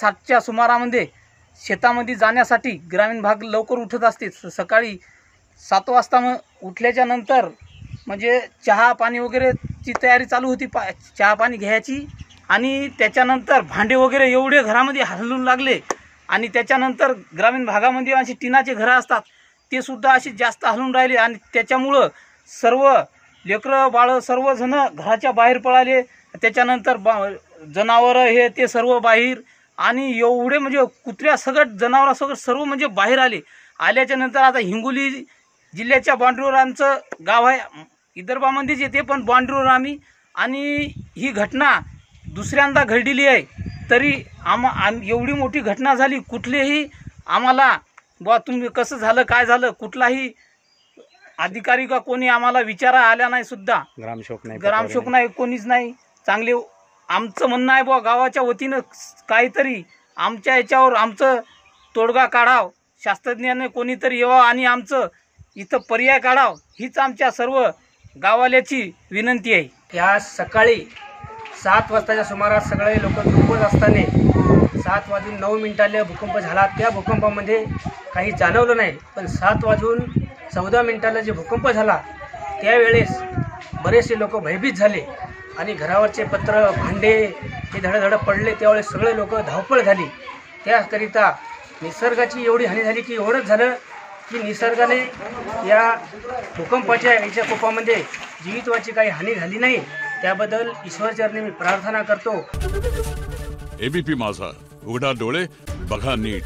7च्या सुमारामध्ये शेतामध्ये जाण्यासाठी ग्रामीण भाग लवकर उठत असते। सकाळी 7 वाजता उठल्याच्या नंतर म्हणजे चहा पाणी वगैरेची तयारी चालू होती, चहा पाणी घ्यायची। आणि त्याच्यानंतर भांडे वगैरे एवढे घरामध्ये हलून लागले। आणि त्याच्यानंतर ग्रामीण भागामध्ये अशी टिनाचे घरं असतात ते सुद्धा अशी जास्त हलून राहिले। आणि त्याच्यामुळं सर्व लेकरं बाळं सर्वजण घराच्या बाहेर पळाले। त्याच्यानंतर जनावरं हे ते सर्व बाहेर, आणि एवढे म्हणजे कुत्र्या सगळं जनावरं सर्व म्हणजे बाहेर आले। आल्याच्या नंतर आता हिंगोली जिल्ह्याच्या बाँड्रीवर आमचं गाव आहे, विदर्भामध्येच येते पण बाँड्रीवर आम्ही। आणि ही घटना दुसऱ्यांदा घडलेली आहे, तरी एवढी मोठी घटना झाली, कुठलेही आम्हाला बुवा तुम्ही कसं झालं काय झालं कुठलाही अधिकारी का कोणी आम्हाला विचारा आल्या नाही सुद्धा, ग्रामसेवक नाही कोणीच नाही। चांगले आमचं म्हणणं आहे बुवा गावाच्या वतीनं काहीतरी आमच्या याच्यावर आमचं तोडगा काढाव, शास्त्रज्ञाने कोणीतरी यावं आणि आमचं इथं पर्याय काढाव, हीच आमच्या सर्व गावाल्याची विनंती आहे। या सकाळी 7 वाजताच्या सुमारास सगळे लोक झोपत असताना 7:09 भूकंप झाला। त्या भूकंपामध्ये काही जाणवलं नाही, पण 7:14 जे भूकंप झाला त्यावेळेस बरेचसे लोक भयभीत झाले आणि घरावरचे पत्र भांडे हे धडधड पडले। त्यावेळेस सगळे लोक धावपळ झाली। त्याकरिता निसर्गाची एवढी हानी झाली की एवढंच झालं की निसर्गाने या भूकंपाच्या याच्या कोपामध्ये जीवितवाची काही हानी झाली नाही, त्याबद्दल ईश्वरचरणी मी प्रार्थना करतो। एबीपी माझा, उघडा डोळे बघा नीट।